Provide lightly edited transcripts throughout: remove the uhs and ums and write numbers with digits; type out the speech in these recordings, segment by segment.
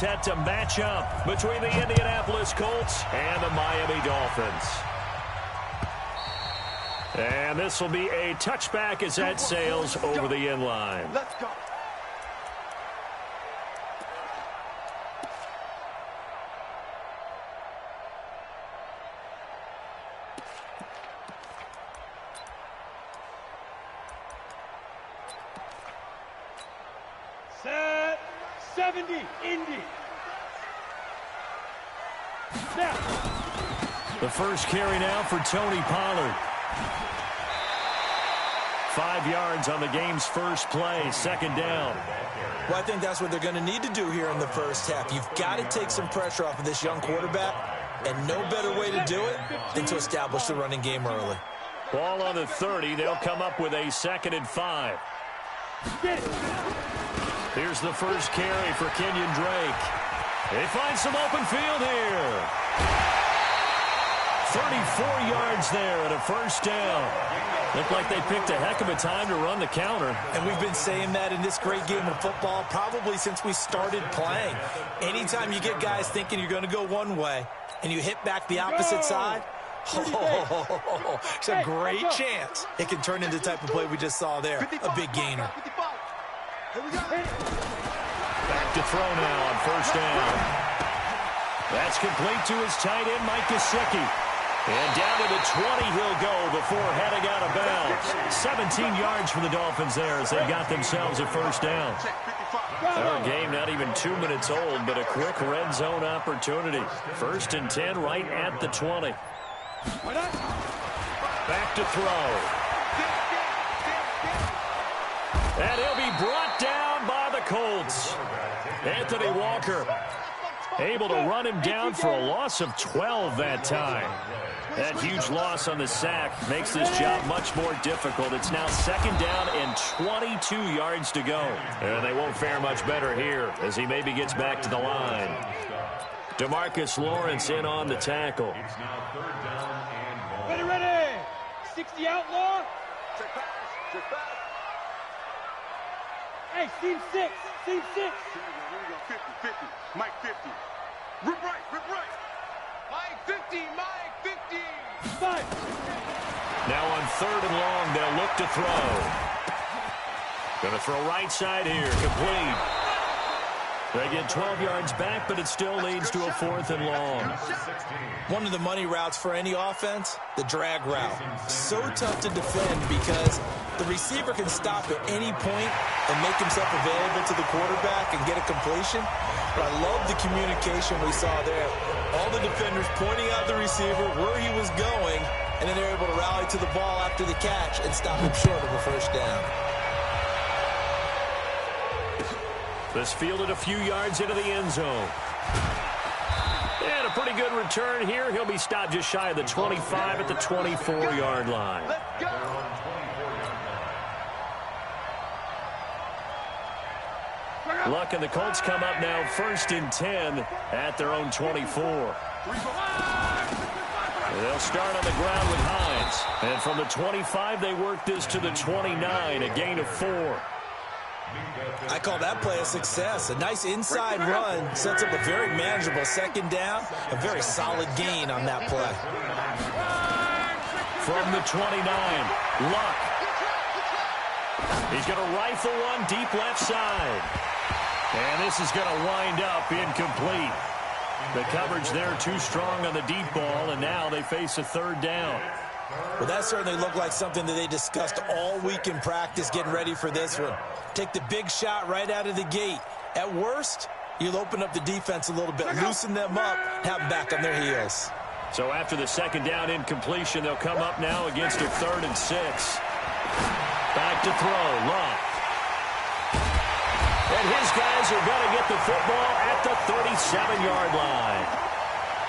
set to match up between the Indianapolis Colts and the Miami Dolphins. And this will be a touchback as that sails over the end line. Let's go. Set 70, Indy. Snap. The first carry now for Tony Pollard. 5 yards on the game's first play, second down. Well, I think that's what they're going to need to do here in the first half. You've got to take some pressure off of this young quarterback, and no better way to do it than to establish the running game early. Ball on the 30. They'll come up with a 2nd and 5. Here's the first carry for Kenyon Drake. They find some open field here. 34 yards there and a first down. Looked like they picked a heck of a time to run the counter. And we've been saying that in this great game of football probably since we started playing. Anytime you get guys thinking you're going to go one way and you hit back the opposite side, it's a great chance it can turn into the type of play we just saw there, a big gainer. Back to throw now on first down. That's complete to his tight end, Mike Gesicki. And down to the 20 he'll go before heading out of bounds. 17 yards for the Dolphins there as they got themselves a first down. Our game not even 2 minutes old, but a quick red zone opportunity. 1st and 10 right at the 20. Back to throw. And he'll be brought down by the Colts. Anthony Walker able to run him down for a loss of 12 that time. That huge loss on the sack makes this job much more difficult. It's now 2nd down and 22 yards to go. And they won't fare much better here as he maybe gets back to the line. DeMarcus Lawrence in on the tackle. Ready, ready. 60 outlaw. Hey, seam 6. Seam 6. 50. Mike 50. Rip right. Mike 50. Mike 50. 5. Now on 3rd and long, they'll look to throw. Going to throw right side here, complete. They get 12 yards back, but it still leads to a 4th and long. One of the money routes for any offense, the drag route. So tough to defend because the receiver can stop at any point and make himself available to the quarterback and get a completion. But I love the communication we saw there. All the defenders pointing out the receiver where he was going, and then they're able to rally to the ball after the catch and stop him short of a first down. This fielded a few yards into the end zone. And a pretty good return here. He'll be stopped just shy of the 25 at the 24-yard line. Luck and the Colts come up now 1st and 10 at their own 24. They'll start on the ground with Hines. And from the 25, they work this to the 29, a gain of 4. I call that play a success. A nice inside run sets up a very manageable 2nd down. A very solid gain on that play. From the 29, Luck. He's going to rifle one deep left side. And this is going to wind up incomplete. The coverage there too strong on the deep ball, and now they face a 3rd down. Well, that certainly looked like something that they discussed all week in practice getting ready for this one. Take the big shot right out of the gate. At worst, you'll open up the defense a little bit, loosen them up, have them back on their heels. So after the 2nd down incompletion, they'll come up now against a 3rd and 6. Back to throw, Luck. And his guys are going to get the football at the 37-yard line.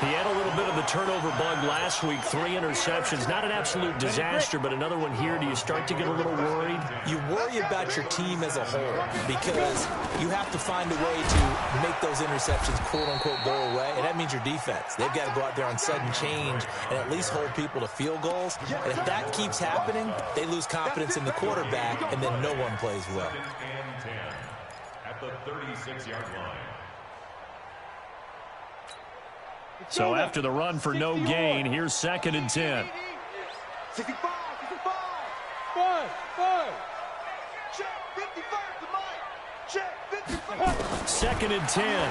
He had a little bit of the turnover bug last week, 3 interceptions. Not an absolute disaster, but another one here. Do you start to get a little worried? You worry about your team as a whole because you have to find a way to make those interceptions, quote-unquote, go away, and that means your defense. They've got to go out there on sudden change and at least hold people to field goals. And if that keeps happening, they lose confidence in the quarterback, and then no one plays well. At the 36-yard line. So after the run for no gain, here's 2nd and 10. 65, 65. 5. Check 55 to Mike. Check 55. 2nd and 10.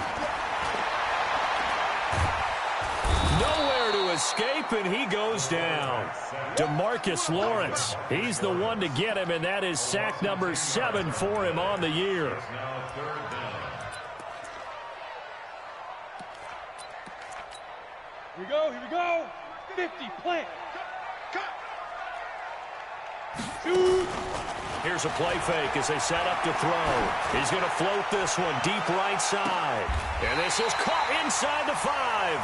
Nowhere to escape, and he goes down. DeMarcus Lawrence, he's the one to get him, and that is sack number 7 for him on the year. Here we go. 50, plant. Shoot. Here's a play fake as they set up to throw. He's going to float this one deep right side. And this is caught inside the 5.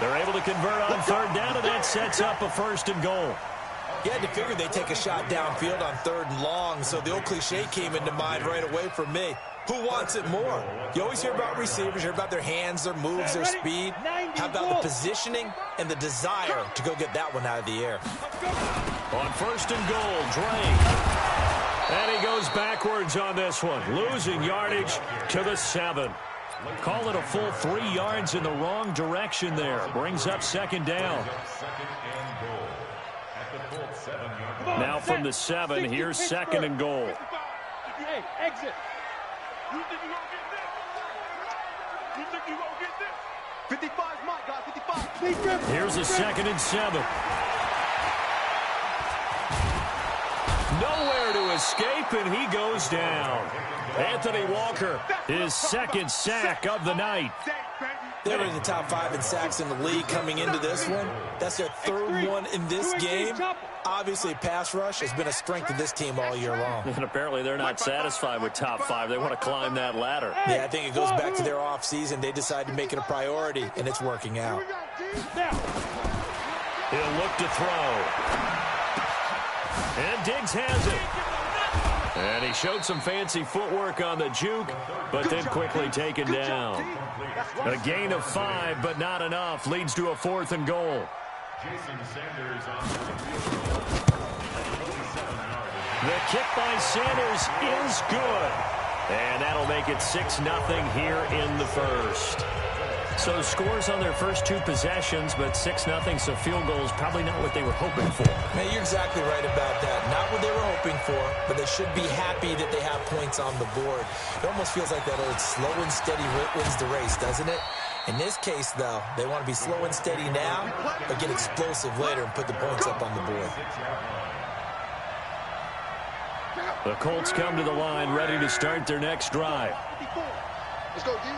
They're able to convert on 3rd down, and that sets up a 1st and goal. You had to figure they'd take a shot downfield on 3rd and long, so the old cliche came into mind right away for me. Who wants it more? You always hear about receivers, you hear about their hands, their moves, their speed. How about the positioning and the desire to go get that one out of the air? On 1st and goal, Drake. And he goes backwards on this one, losing yardage to the 7. Call it a full 3 yards in the wrong direction there. Brings up 2nd down. Now from the 7, here's 2nd and goal. Hey, exit. You think you gonna get this? You think you gonna get this? 55's Mike, guys, 55. Here's a 2nd and 7. Nowhere to escape, and he goes down. Anthony Walker, his 2nd sack of the night. They were in the top 5 in sacks in the league coming into this one. That's their 3rd one in this game. Obviously, pass rush has been a strength of this team all year long. And apparently they're not satisfied with top 5. They want to climb that ladder. Yeah, I think it goes back to their offseason. They decided to make it a priority, and it's working out. He'll look to throw. And Diggs has it. And he showed some fancy footwork on the juke, but then quickly taken down. A gain of 5, but not enough. Leads to a 4th and goal. The kick by Sanders is good. And that'll make it 6-0 here in the 1st. So scores on their first 2 possessions, but 6-0, so field goals probably not what they were hoping for. Man, you're exactly right about that. Not what they were hoping for, but they should be happy that they have points on the board. It almost feels like that old slow and steady wins the race, doesn't it? In this case, though, they want to be slow and steady now, but get explosive later and put the points up on the board. The Colts come to the line, ready to start their next drive. Let's go, D.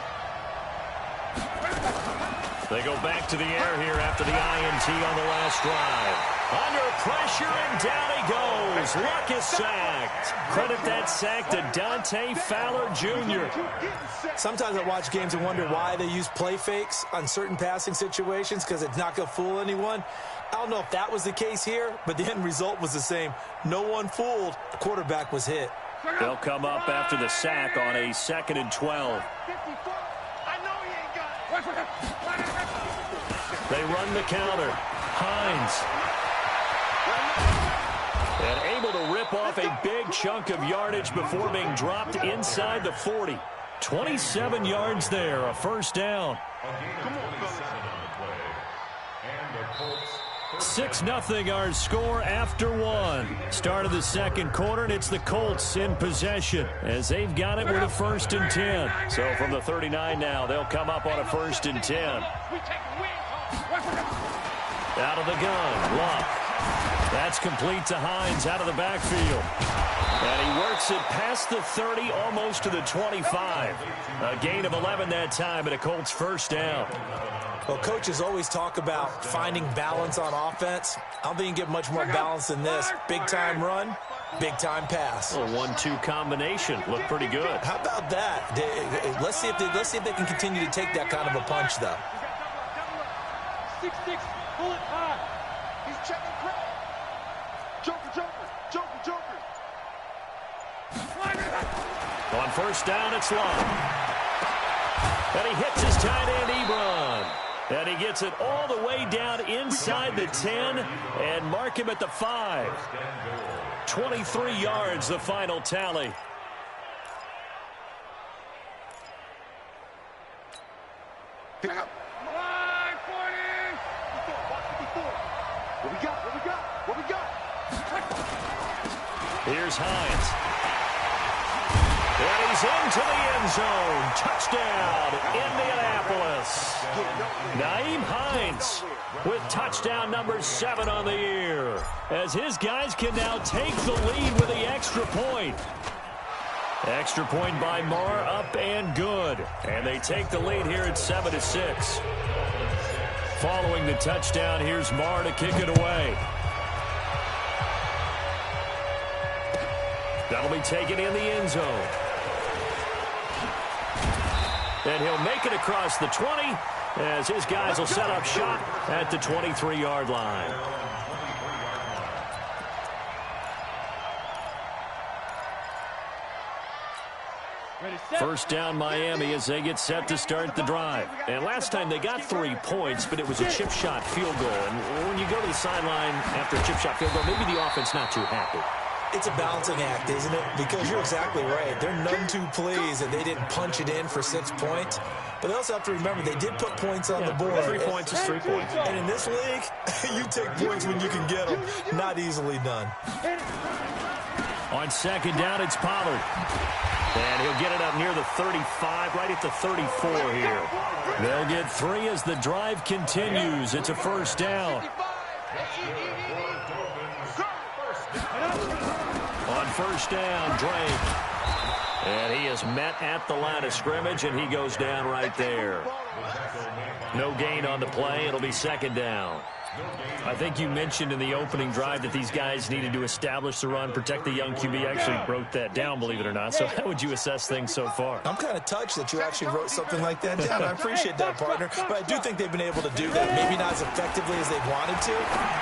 They go back to the air here after the INT on the last drive. Under pressure, and down he goes. Luck is sacked. Credit that sack to Dante Fowler Jr. Sometimes I watch games and wonder why they use play fakes on certain passing situations, because it's not going to fool anyone. I don't know if that was the case here, but the end result was the same. No one fooled. The quarterback was hit. They'll come up after the sack on a 2nd and 12. They run the counter. Hines. And able to rip off a big chunk of yardage before being dropped inside the 40. 27 yards there, a 1st down. 6-0 our score after 1. Start of the 2nd quarter, and it's the Colts in possession as they've got it with a 1st and 10. So from the 39 now, they'll come up on a 1st and 10. Out of the gun, Luck. That's complete to Hines out of the backfield. And he works it past the 30, almost to the 25. A gain of 11 that time, and a Colts 1st down. Well, coaches always talk about finding balance on offense. I don't think you can get much more balance than this. Big-time run, big-time pass. A 1-2 combination. Looked pretty good. How about that? Let's see if they can continue to take that kind of a punch, though. 6-6, pull it high. He's checking crowd. Joker. On 1st down, it's long. And he hits his tight end, Ebron. And he gets it all the way down inside the 10 and mark him at the 5. 23 yards, the final tally. Pick up. 5-40. What we got? What we got? What we got? Here's Hines. And he's into the end zone. Touchdown, Indianapolis. Nyheim Hines with touchdown number 7 on the year, as his guys can now take the lead with the extra point. Extra point by Marr, up and good. And they take the lead here at 7-6. Following the touchdown, here's Marr to kick it away. That'll be taken in the end zone. And he'll make it across the 20 as his guys will set up shop at the 23-yard line. First down Miami as they get set to start the drive. And last time they got 3 points, but it was a chip shot field goal. And when you go to the sideline after a chip shot field goal, maybe the offense not too happy. It's a balancing act, isn't it? Because you're exactly right. They're none too pleased that they didn't punch it in for 6 points. But they also have to remember they did put points on the board. 3 points is 3 points. And in this league, you take points when you can get them. Not easily done. On second down, it's Pollard. And he'll get it up near the 35, right at the 34 here. They'll get 3 as the drive continues. It's a first down. On first down, Drake. And he is met at the line of scrimmage, and he goes down right there. No gain on the play. It'll be second down. I think you mentioned in the opening drive that these guys needed to establish the run, protect the young QB. I actually wrote that down, believe it or not. So how would you assess things so far? I'm kind of touched that you actually wrote something like that down. I appreciate that, partner. But I do think they've been able to do that. Maybe not as effectively as they wanted to,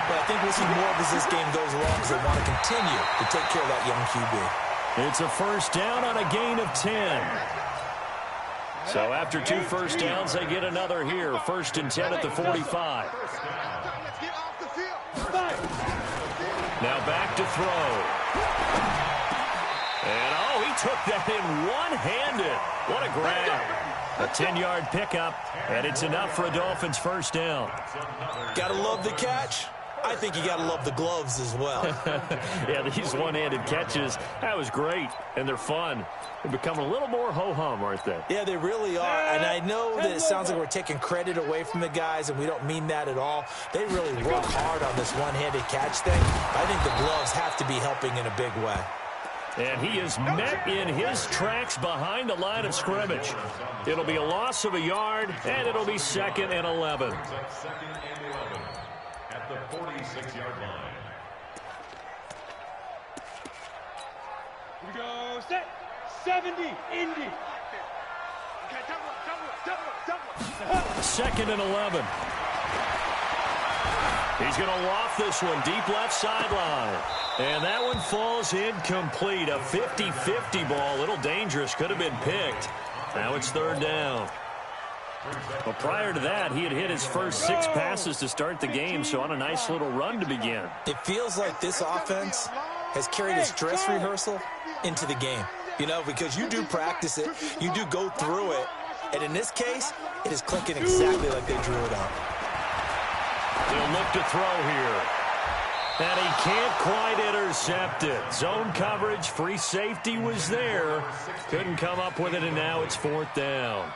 but I think we'll see more of as this game goes along because they want to continue to take care of that young QB. It's a first down on a gain of 10. So after 2 first downs, they get another here. First and 10 at the 45. Now back to throw. And, oh, he took that in one-handed. What a grab. A 10-yard pickup, and it's enough for a Dolphins first down. Gotta love the catch. I think you gotta love the gloves as well. Yeah, these one-handed catches, that was great, and they're fun. They're becoming a little more ho-hum, aren't they? Yeah, they really are. And I know that it sounds like we're taking credit away from the guys, and we don't mean that at all. They really work hard on this one-handed catch thing. I think the gloves have to be helping in a big way. And he is met in his tracks behind the line of scrimmage. It'll be a loss of a yard, and it'll be 2nd and 11. At the 46-yard line. Here we go, set, 70, Indy. 2nd and 11. He's going to loft this one deep left sideline. And that one falls incomplete. A 50-50 ball. A little dangerous. Could have been picked. Now it's 3rd down. Well, prior to that, he had hit his first 6 passes to start the game, so on a nice little run to begin. It feels like this offense has carried its dress rehearsal into the game. You know, because you do practice it, you do go through it, and in this case, it is clicking exactly like they drew it up. He'll look to throw here. And he can't quite intercept it. Zone coverage, free safety was there. Couldn't come up with it, and now it's 4th down.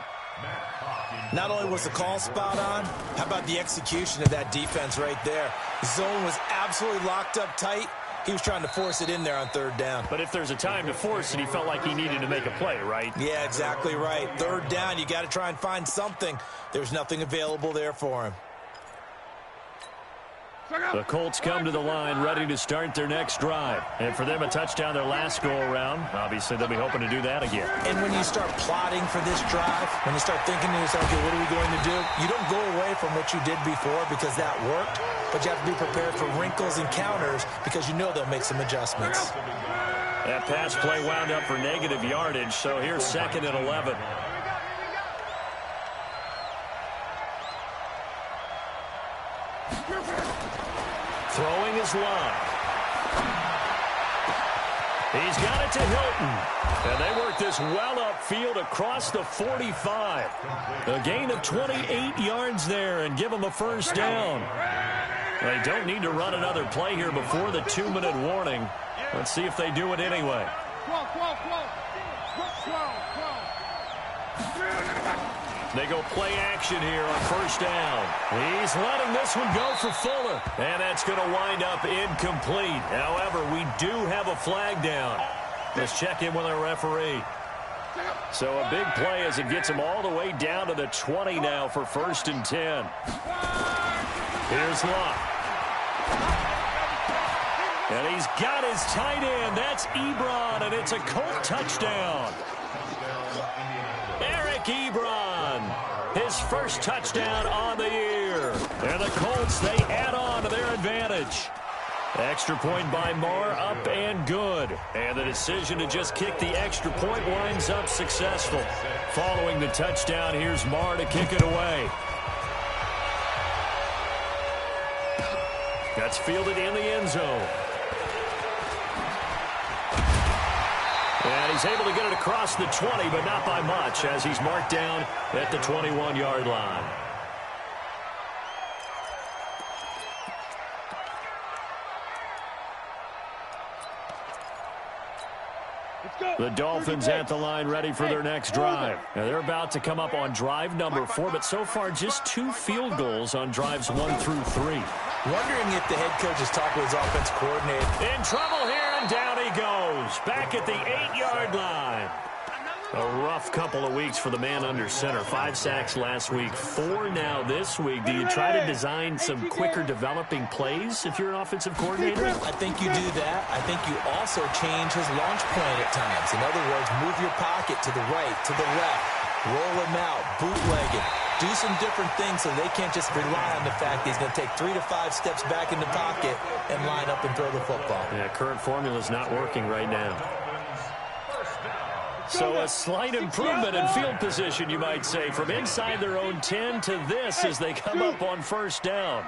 Not only was the call spot on, how about the execution of that defense right there? The zone was absolutely locked up tight. He was trying to force it in there on 3rd down. But if there's a time to force it, he felt like he needed to make a play, right? Yeah, exactly right. 3rd down, you got to try and find something. There's nothing available there for him. The Colts come to the line ready to start their next drive. And for them, a touchdown their last go-around. Obviously, they'll be hoping to do that again. And when you start plotting for this drive, when you start thinking to yourself, okay, what are we going to do? You don't go away from what you did before because that worked, but you have to be prepared for wrinkles and counters because you know they'll make some adjustments. That pass play wound up for negative yardage, so here's 2nd and 11. Throwing his line. He's got it to Hilton. And they work this well upfield across the 45. A gain of 28 yards there and give him a first down. They don't need to run another play here before the 2-minute warning. Let's see if they do it anyway. They go play action here on first down. He's letting this one go for Fuller. And that's going to wind up incomplete. However, we do have a flag down. Let's check in with our referee. So a big play as it gets him all the way down to the 20 now for 1st and 10. Here's Luck. And he's got his tight end. That's Ebron, and it's a Colt touchdown. Eric Ebron, his first touchdown on the year. And the Colts, they add on to their advantage. Extra point by Marr, up and good. And the decision to just kick the extra point winds up successful. Following the touchdown, here's Marr to kick it away. That's fielded in the end zone. And he's able to get it across the 20, but not by much, as he's marked down at the 21-yard line. The Dolphins at the line, ready for their next drive. Now they're about to come up on drive number 4, but so far just 2 field goals on drives 1 through 3. Wondering if the head coach is talking to his offense coordinator. In trouble here, and down he goes. Back at the 8-yard line. A rough couple of weeks for the man under center. 5 sacks last week, 4 now this week. Do you try to design some quicker developing plays if you're an offensive coordinator? I think you do that. I think you also change his launch point at times. In other words, move your pocket to the right, to the left, roll him out, bootleg it. Do some different things so they can't just rely on the fact that he's going to take 3 to 5 steps back in the pocket and line up and throw the football. Yeah, current formula is not working right now. So a slight improvement in field position, you might say, from inside their own 10 to this as they come up on first down.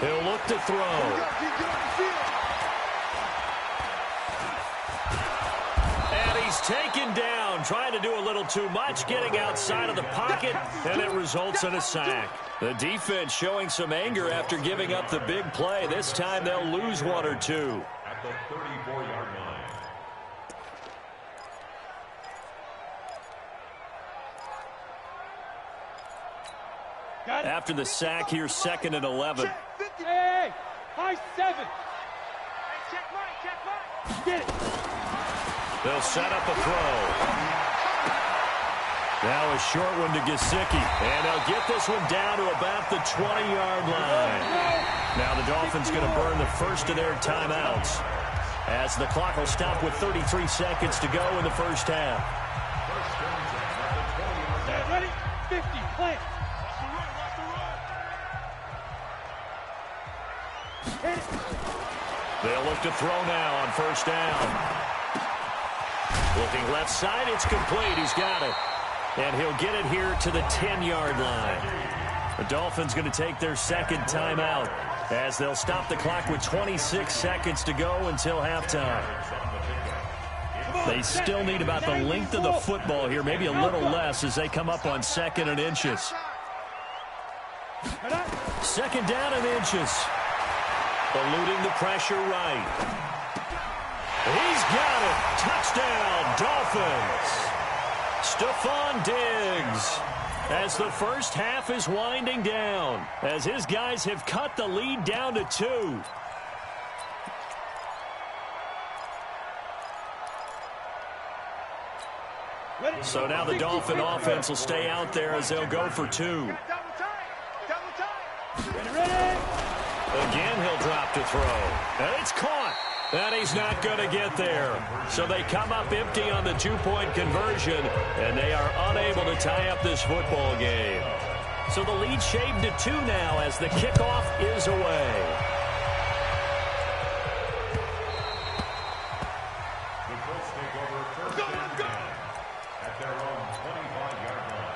He'll look to throw. And he's taken down, trying to do a little too much, getting outside of the pocket, and it results in a sack. The defense showing some anger after giving up the big play. This time they'll lose 1 or 2. At the 34-yard line. After the sack, here's 2nd and 11. Hey, high 7. Get it. They'll set up a throw. Now a short one to Gesicki. And they'll get this one down to about the 20-yard line. Now the Dolphins going to burn the first of their timeouts, as the clock will stop with 33 seconds to go in the first half. Ready? 50, plant. They'll look to throw now on first down. Looking left side, it's complete. He's got it. And he'll get it here to the 10-yard line. The Dolphins going to take their second timeout, as they'll stop the clock with 26 seconds to go until halftime. They still need about the length of the football here, maybe a little less, as they come up on 2nd and inches. 2nd down and inches. Eluding the pressure right. He's got it. Touchdown, Dolphins. Stephon Diggs, as the first half is winding down, as his guys have cut the lead down to 2. So now the Dolphin offense will stay out there as they'll go for 2. Again, he'll drop to throw. And it's caught. And he's not going to get there. So they come up empty on the 2-point conversion, and they are unable to tie up this football game. So the lead shaved to 2 now as the kickoff is away. The Colts take over first and 10 at their own 25-yard line.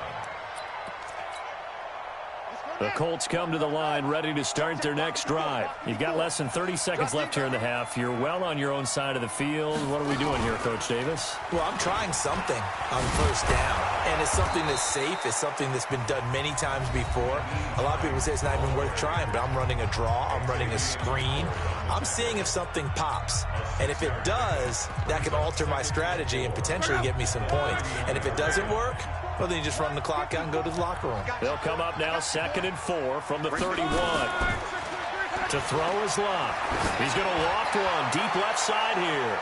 The Colts come to the line ready to start their next drive. You've got less than 30 seconds left here in the half. You're well on your own side of the field. What are we doing here, Coach Davis? Well, I'm trying something on first down. and it's something that's safe. It's something that's been done many times before. A lot of people say it's not even worth trying, but I'm running a draw. I'm running a screen. I'm seeing if something pops. And if it does, that can alter my strategy and potentially get me some points. And if it doesn't work, well, then you just run the clock out and go to the locker room. They'll come up now 2nd and 4 from the 31. To throw is Locke. He's going to loft one deep left side here.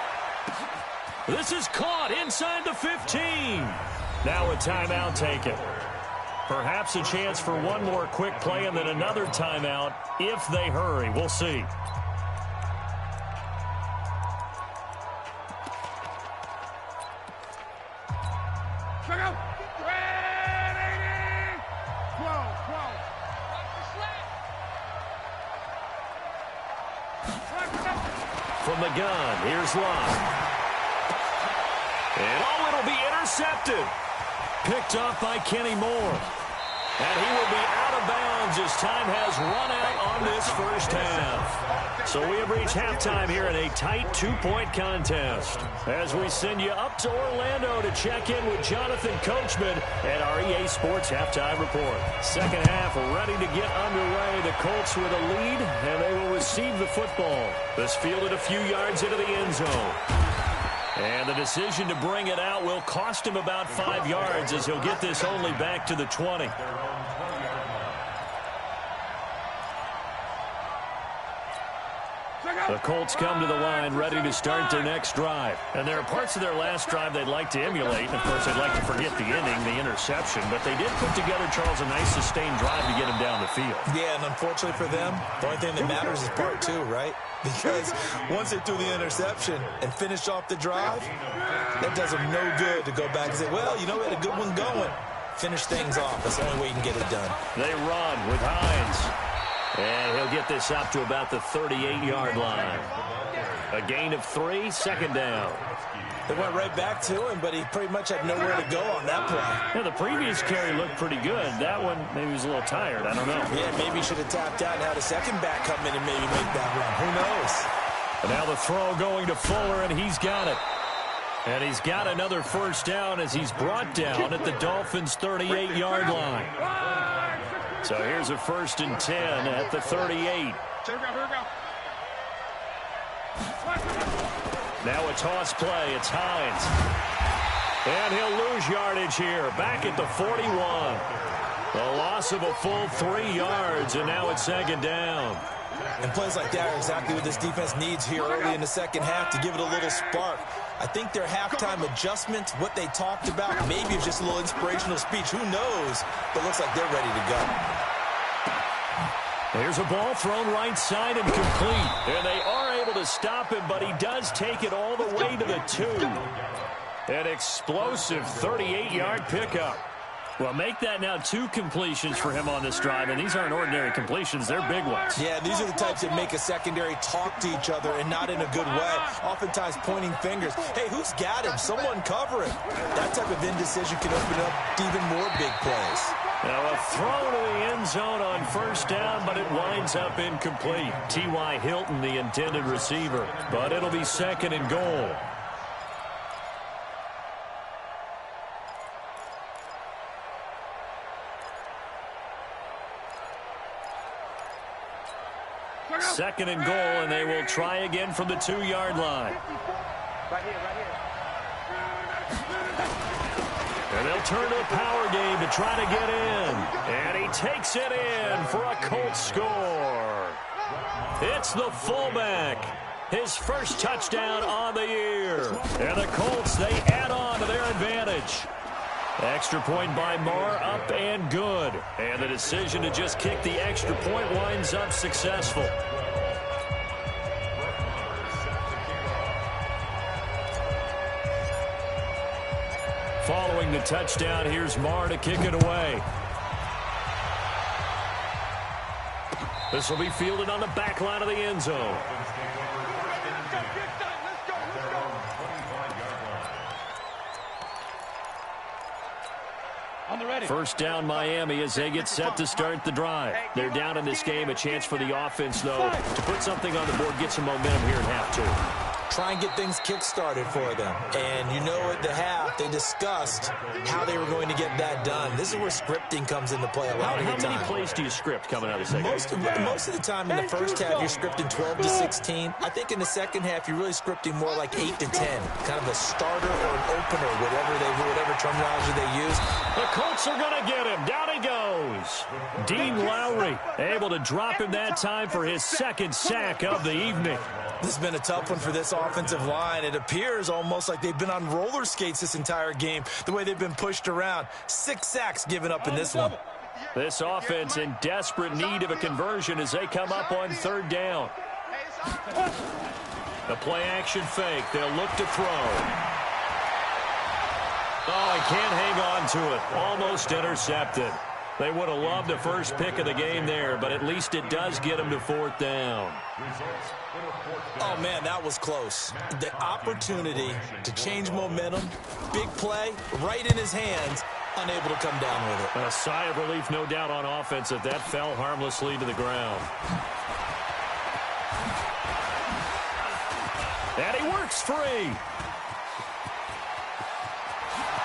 This is caught inside the 15. Now a timeout taken. Perhaps a chance for one more quick play and then another timeout if they hurry. We'll see. Check out. From the gun, here's Locke. And oh, it'll be intercepted. Picked off by Kenny Moore. And he will be out of bounds as time has run out on this first half. So we have reached halftime here in a tight 2-point contest. As we send you up to Orlando to check in with Jonathan Coachman at our EA Sports Halftime Report. Second half ready to get underway. The Colts with a lead, and they will receive the football. This fielded a few yards into the end zone. And the decision to bring it out will cost him about 5 yards as he'll get this only back to the 20. The Colts come to the line ready to start their next drive. And there are parts of their last drive they'd like to emulate. And, of course, they'd like to forget the ending, the interception. But they did put together, Charles, a nice sustained drive to get him down the field. Yeah, and unfortunately for them, the only thing that matters is part 2, right? Because once they threw the interception and finished off the drive, that does them no good to go back and say, well, you know, we had a good one going. Finish things off. That's the only way you can get it done. They run with Hines. And he'll get this up to about the 38-yard line. A gain of 3, second down. They went right back to him, but he pretty much had nowhere to go on that play. Yeah, the previous carry looked pretty good. That one, maybe he was a little tired. I don't know. Yeah, maybe he should have tapped out and had a second back come in and maybe make that run. Who knows? And now the throw going to Fuller, and he's got it. And he's got another first down as he's brought down at the Dolphins' 38-yard line. So here's a 1st and 10 at the 38. Now a toss play. It's Hines. And he'll lose yardage here. Back at the 41. A loss of a full 3 yards, and now it's 2nd down. And plays like that are exactly what this defense needs here early in the second half to give it a little spark. I think their halftime adjustment, what they talked about, maybe it's just a little inspirational speech. Who knows? But looks like they're ready to go. There's a ball thrown right side and complete. And they are able to stop him, but he does take it all the way to the 2. An explosive 38-yard pickup. Well, make that now 2 completions for him on this drive, and these aren't ordinary completions. They're big ones. Yeah, these are the types that make a secondary talk to each other and not in a good way. Oftentimes pointing fingers. Hey, who's got him? Someone cover him. That type of indecision can open up to even more big plays. Now a throw to the end zone on first down, but it winds up incomplete. T.Y. Hilton, the intended receiver, but it'll be 2nd and goal. Second and goal, and they will try again from the 2-yard line. Right here. And they'll turn to a power game to try to get in. And he takes it in for a Colts score. It's the fullback. His first touchdown on the year. And the Colts, they add on to their advantage. Extra point by Marr, up and good. And the decision to just kick the extra point winds up successful. Following the touchdown, here's Marr to kick it away. This will be fielded on the back line of the end zone. First down Miami as they get set to start the drive. They're down in this game. A chance for the offense, though, to put something on the board, get some momentum here in half 2. try and get things kick-started for them. And you know at the half, they discussed how they were going to get that done. This is where scripting comes into play a lot of the time. How many plays do you script coming out of the second? Most of the time in the first half, you're scripting 12 to 16. I think in the second half, you're really scripting more like 8 to 10. Kind of a starter or an opener, whatever terminology they use. The Colts are going to get him. Down he goes. Dean Lowry able to drop him that time for his second sack of the evening. This has been a tough one for this offensive line. It appears almost like they've been on roller skates this entire game, the way they've been pushed around. 6 sacks given up in this one. This offense in desperate need of a conversion as they come up on third down. The play-action fake. They'll look to throw. Oh, he can't hang on to it. Almost intercepted. They would have loved the first pick of the game there, but at least it does get them to fourth down. Oh, man, that was close. The opportunity to change momentum, big play, right in his hands, unable to come down with it. A sigh of relief, no doubt, on offense if that fell harmlessly to the ground. And he works free.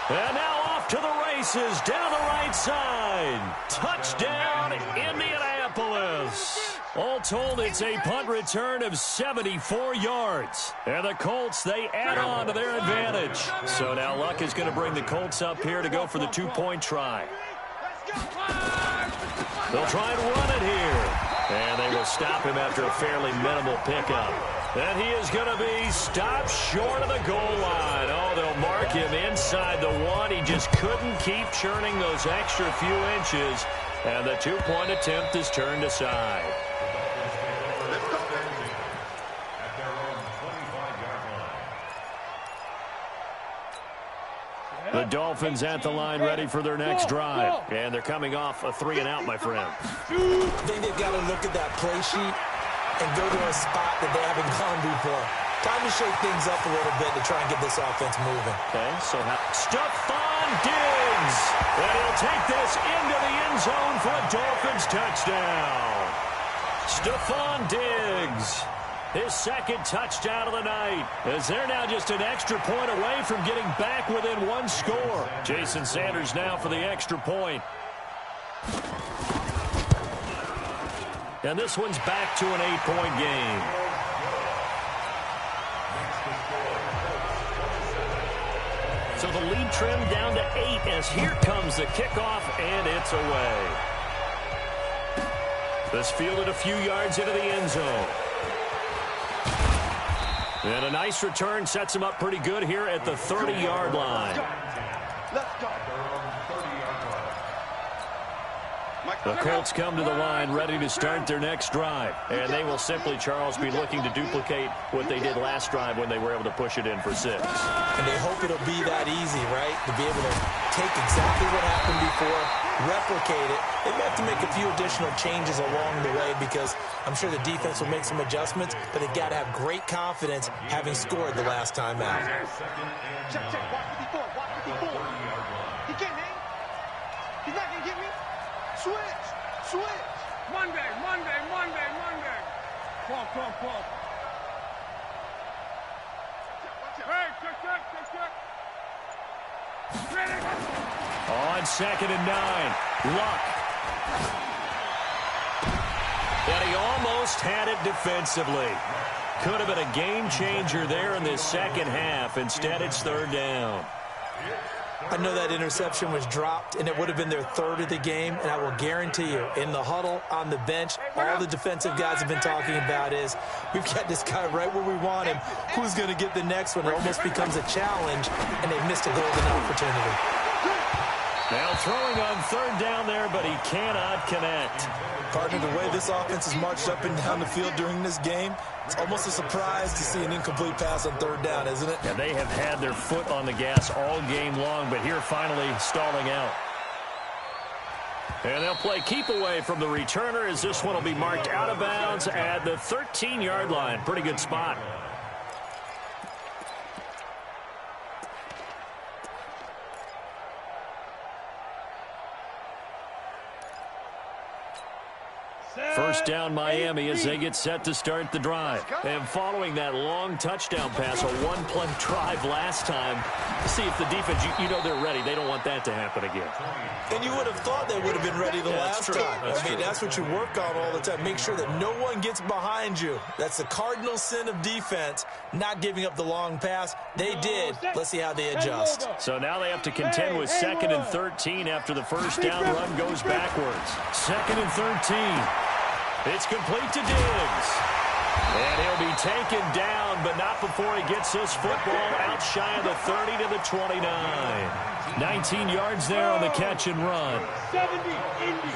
And now off to the races down the right side. Touchdown, Indianapolis. All told, it's a punt return of 74 yards. And the Colts, they add on to their advantage. So now Luck is going to bring the Colts up here to go for the two-point try. They'll try and run it here. And they will stop him after a fairly minimal pickup. And he is going to be stopped short of the goal line. Oh, they'll mark him inside the one. He just couldn't keep churning those extra few inches. And the two-point attempt is turned aside. The Dolphins at the line ready for their next drive. And they're coming off a 3-and-out, my friend. I think they've got to look at that play sheet and go to a spot that they haven't gone before. Time to shake things up a little bit to try and get this offense moving. Okay, so Stephon Diggs. And he'll take this into the end zone for a Dolphins touchdown. Stephon Diggs. His second touchdown of the night, as they're now just an extra point away from getting back within one score. Jason Sanders now for the extra point. And this one's back to an 8-point game. So the lead trimmed down to 8 as here comes the kickoff, and it's away. This fielded a few yards into the end zone. And a nice return sets him up pretty good here at the 30-yard line. Let's go. The Colts come to the line ready to start their next drive. And they will simply, Charles, be looking to duplicate what they did last drive when they were able to push it in for 6. And they hope it'll be that easy, right? To be able to take exactly what happened before, replicate it. They may have to make a few additional changes along the way because I'm sure the defense will make some adjustments, but they've got to have great confidence having scored the last time out. Check, watch 54, watch 54. He can't hang. He's not going to get me. Switch. Monday. Come. Hey, check. Ready? On 2nd and 9, Luck. And he almost had it defensively. Could have been a game changer there in this second half. Instead, it's 3rd down. I know that interception was dropped, and it would have been their 3rd of the game, and I will guarantee you, in the huddle, on the bench, all the defensive guys have been talking about is, we've got this guy right where we want him. Who's going to get the next one? It almost becomes a challenge, and they've missed a golden opportunity. Now throwing on 3rd down there, but he cannot connect. Partner, the way this offense has marched up and down the field during this game, it's almost a surprise to see an incomplete pass on 3rd down, isn't it? Yeah, they have had their foot on the gas all game long, but here finally stalling out. And they'll play keep away from the returner as this one will be marked out of bounds at the 13-yard line. Pretty good spot. First down Miami as they get set to start the drive. And following that long touchdown pass, a one-play drive last time, see if the defense, you know they're ready. They don't want that to happen again. And you would have thought they would have been ready the last time. That's what you work on all the time. Make sure that no one gets behind you. That's the cardinal sin of defense, not giving up the long pass. They did. Let's see how they adjust. So now they have to contend with 2nd and 13 after the first down run goes backwards. 2nd and 13. It's complete to Diggs. And he'll be taken down, but not before he gets this football out shy of the 30 to the 29. 19 yards there on the catch and run. 70, Indy.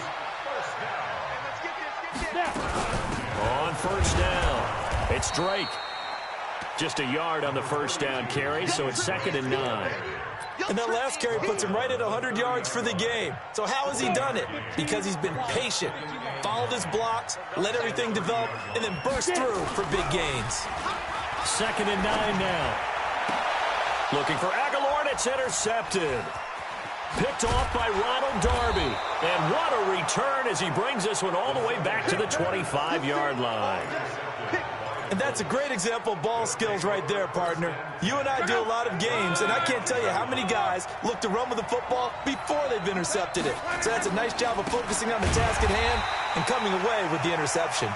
On first down, it's Drake. Just a yard on the first down carry, so it's 2nd and 9. And that last carry puts him right at 100 yards for the game. So how has he done it? Because he's been patient, followed his blocks, let everything develop, and then burst through for big gains. 2nd and 9 now. Looking for Aguilar, and it's intercepted. Picked off by Ronald Darby. And what a return as he brings this one all the way back to the 25-yard line. And that's a great example of ball skills right there, partner. You and I do a lot of games, and I can't tell you how many guys look to run with the football before they've intercepted it. So that's a nice job of focusing on the task at hand and coming away with the interception.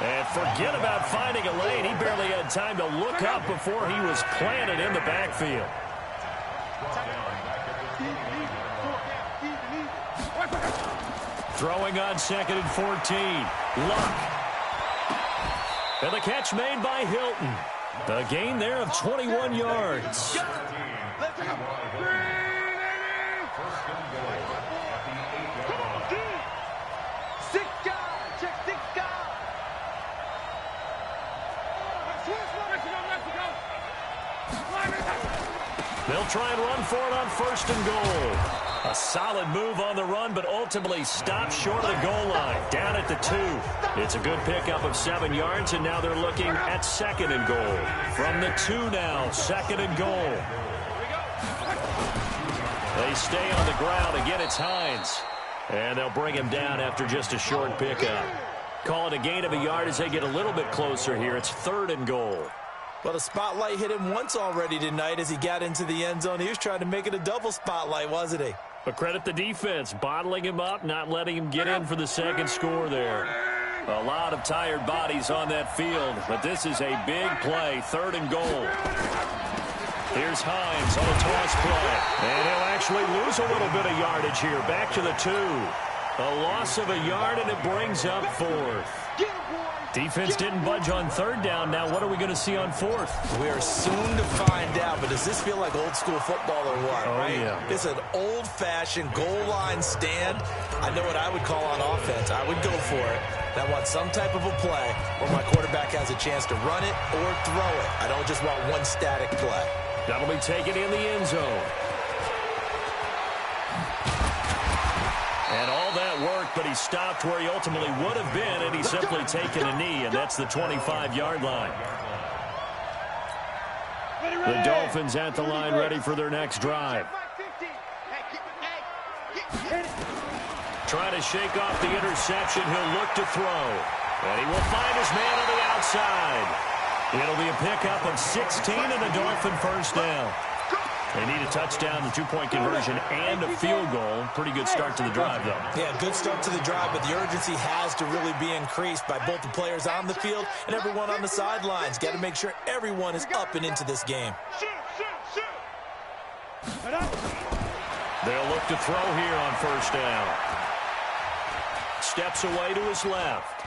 And forget about finding a lane. He barely had time to look up before he was planted in the backfield. Throwing on 2nd and 14. Luck. And the catch made by Hilton. A gain there of 21 yards. They'll try and run for it on 1st and goal. A solid move on the run, but ultimately stopped short of the goal line. Down at the 2. It's a good pickup of 7 yards, and now they're looking at 2nd and goal. From the 2 now, 2nd and goal. They stay on the ground. Again, it's Hines. And they'll bring him down after just a short pickup. Call it a gain of a yard as they get a little bit closer here. It's 3rd and goal. Well, the spotlight hit him once already tonight as he got into the end zone. He was trying to make it a double spotlight, wasn't he? But credit the defense, bottling him up, not letting him get in for the second score there. A lot of tired bodies on that field, but this is a big play, 3rd and goal. Here's Hines on a toss play. And he'll actually lose a little bit of yardage here. Back to the 2. A loss of a yard, and it brings up 4th. Defense didn't budge on 3rd down. Now what are we going to see on 4th? We are soon to find out, but does this feel like old school football or what? Oh, right? Yeah. It's an old-fashioned goal line stand. I know what I would call on offense. I would go for it. I want some type of a play where my quarterback has a chance to run it or throw it. I don't just want one static play. That'll be taken in the end zone. And all that worked, but he stopped where he ultimately would have been, and he's simply taken a knee, and that's the 25-yard line. The Dolphins at the line, ready for their next drive. Trying to shake off the interception. He'll look to throw. And he will find his man on the outside. It'll be a pickup of 16 and a Dolphin first down. They need a touchdown, the 2-point conversion, and a field goal. Pretty good start to the drive, though. Yeah, good start to the drive, but the urgency has to really be increased by both the players on the field and everyone on the sidelines. Got to make sure everyone is up and into this game. They'll look to throw here on first down. Steps away to his left.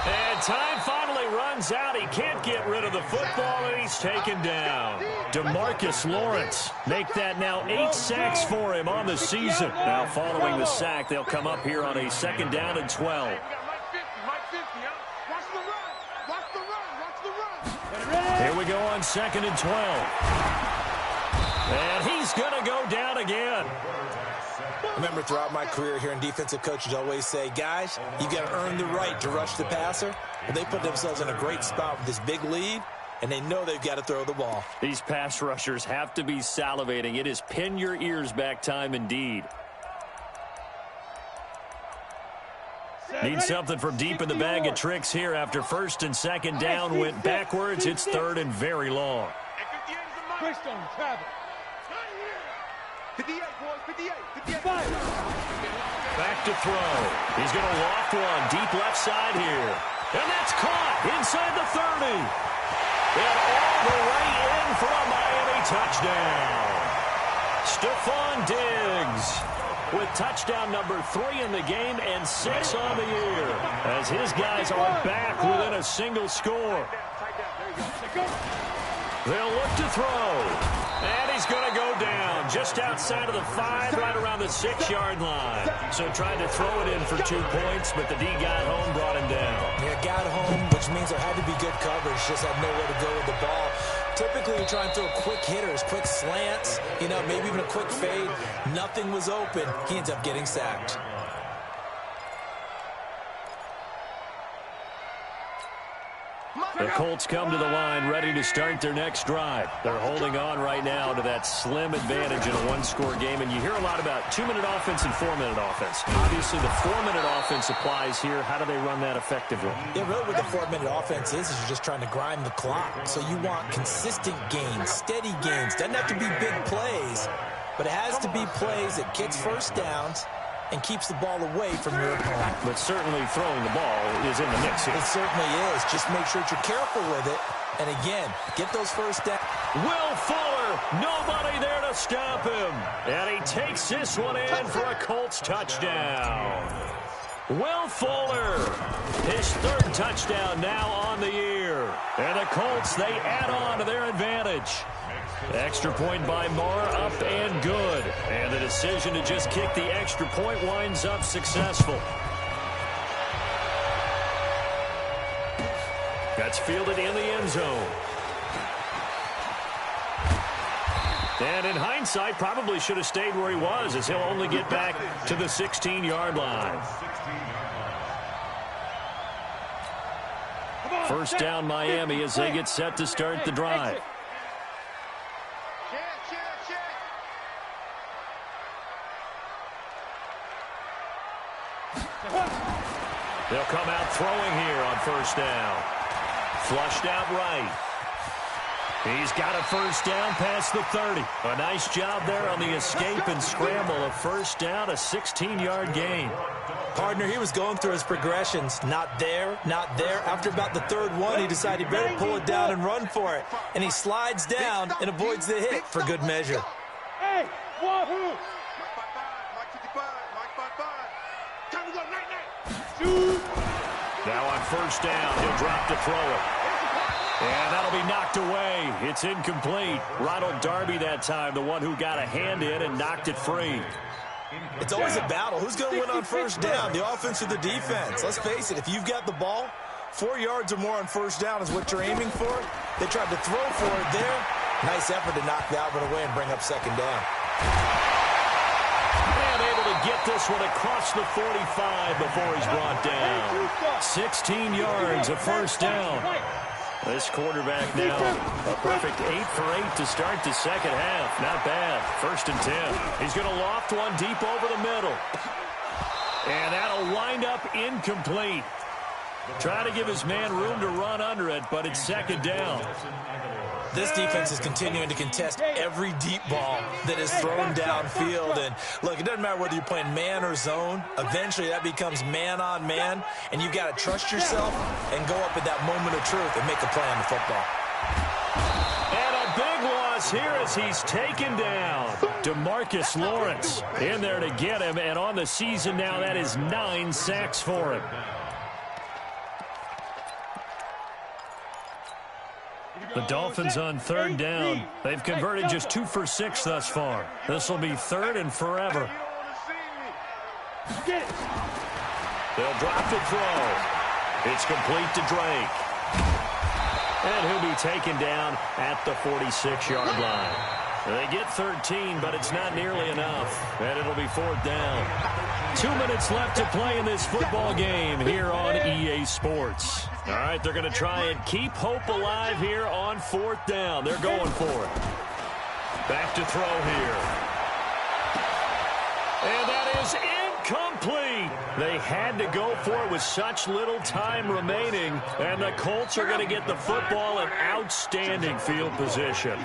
And time finally runs out. He can't get rid of the football, and he's taken down. DeMarcus Lawrence make that now 8 sacks for him on the season. Now following the sack, they'll come up here on a 2nd down and 12. Here we go on 2nd and 12. And he's going to go down again. Remember, throughout my career here in defensive coaches always say, guys, you got to earn the right to rush the passer. Well, they put themselves in a great spot with this big lead, and they know they've got to throw the ball. These pass rushers have to be salivating. It is pin your ears back time indeed. Need something from deep in the bag of tricks here after first and second down went backwards. It's third and very long. Greystone, travel. 58, boys, 58, 58. Back to throw. He's going to loft one deep left side here. And that's caught inside the 30. And all the way in for a Miami touchdown. Stephon Diggs with touchdown number 3 in the game and 6 on the year as his guys are back within a single score. They'll look to throw. And he's going to go down just outside of the 5, right around the 6-yard line. So tried to throw it in for 2 points, but the D got home, brought him down. Yeah, got home, which means there had to be good coverage. Just had nowhere to go with the ball. Typically, you try and throw quick hitters, quick slants, maybe even a quick fade. Nothing was open. He ends up getting sacked. The Colts come to the line ready to start their next drive. They're holding on right now to that slim advantage in a one-score game. And you hear a lot about 2-minute offense and 4-minute offense. Obviously, the 4-minute offense applies here. How do they run that effectively? Yeah, really what the 4-minute offense is you're just trying to grind the clock. So you want consistent gains, steady gains. Doesn't have to be big plays, but it has to be plays that gets first downs and keeps the ball away from your opponent. But certainly throwing the ball is in the mix here. It certainly is. Just make sure that you're careful with it. And again, get those first downs. Will Fuller, nobody there to stop him. And he takes this one in for a Colts touchdown. Will Fuller, his 3rd touchdown now on the year. And the Colts, they add on to their advantage. Extra point by Marr, up and good. And the decision to just kick the extra point winds up successful. That's fielded in the end zone. And in hindsight, probably should have stayed where he was, as he'll only get back to the 16-yard line. First down Miami as they get set to start the drive. They'll come out throwing here on first down. Flushed out right. He's got a first down past the 30. A nice job there on the escape and scramble. A first down, a 16-yard gain. Partner, he was going through his progressions. Not there, not there. After about the 3rd one, he decided he better pull it down and run for it. And he slides down and avoids the hit for good measure. Hey, wahoo! Now on first down, he'll drop to throw it. And that'll be knocked away. It's incomplete. Ronald Darby that time, the one who got a hand in and knocked it free. It's always a battle. Who's going to win on first down, the offense or the defense? Let's face it, if you've got the ball, 4 yards or more on first down is what you're aiming for. They tried to throw for it there. Nice effort to knock that one away and bring up second down. And able to get this one across the 45 before he's brought down. 16 yards of first down. This quarterback now a perfect 8 for 8 to start the second half. Not bad. First and 10. He's going to loft one deep over the middle. And that'll wind up incomplete. Try to give his man room to run under it, but it's second down. This defense is continuing to contest every deep ball that is thrown downfield. And look, it doesn't matter whether you're playing man or zone. Eventually that becomes man on man, and you've got to trust yourself and go up at that moment of truth and make a play on the football. And a big loss here as he's taken down. DeMarcus Lawrence in there to get him, and on the season now that is 9 sacks for him. The Dolphins on third down. They've converted just 2 for 6 thus far. This will be 3rd and forever. They'll drop the throw. It's complete to Drake. And he'll be taken down at the 46-yard line. They get 13, but it's not nearly enough. And it'll be 4th down. 2 minutes left to play in this football game here on EA Sports. All right, they're going to try and keep hope alive here on 4th down. They're going for it. Back to throw here. And that is complete. They had to go for it with such little time remaining, and the Colts are going to get the football in outstanding field position.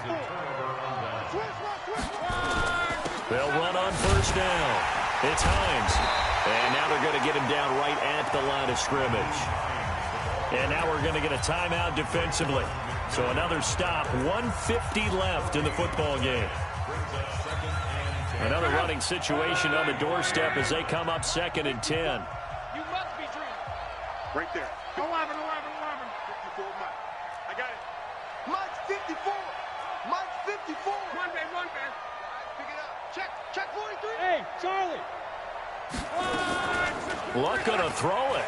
They'll run on first down. It's Hines. And now they're going to get him down right at the line of scrimmage. And now we're going to get a timeout defensively. So another stop, 1:50 left in the football game. Another running situation on the doorstep as they come up 2nd and 10. You must be dreaming. Right there. 11. 54 Mike. I got it. Mike's 54. Mike's 54. Run, man. Pick it up. Check 43. Hey, Charlie. Looking to throw it.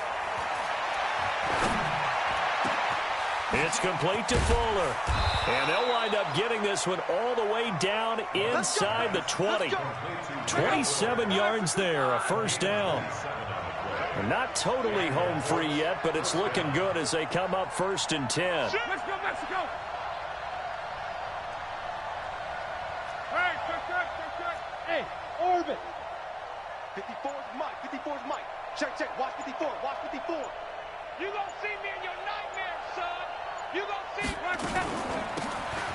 It's complete to Fuller. And they'll wind up getting this one all the way down inside the 20. 27 yards there, a first down. Not totally home free yet, but it's looking good as they come up 1st and 10. Let's go, Mexico. Hey, check. Hey, orbit. 54 is Mike. 54 is Mike. Check. Watch 54. You gonna see me in your nightmare, son. You gonna see me.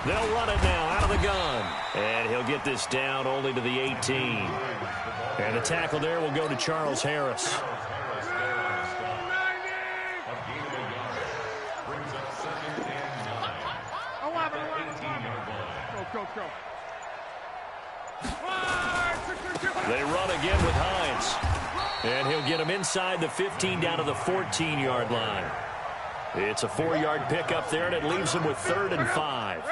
They'll run it now out of the gun. And he'll get this down only to the 18. And the tackle there will go to Charles Harris. Go. They run again with Hines. And he'll get him inside the 15 down to the 14-yard line. It's a 4-yard pickup there, and it leaves him with 3rd and 5.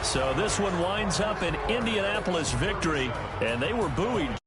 So this one winds up an Indianapolis victory, and they were buoyed.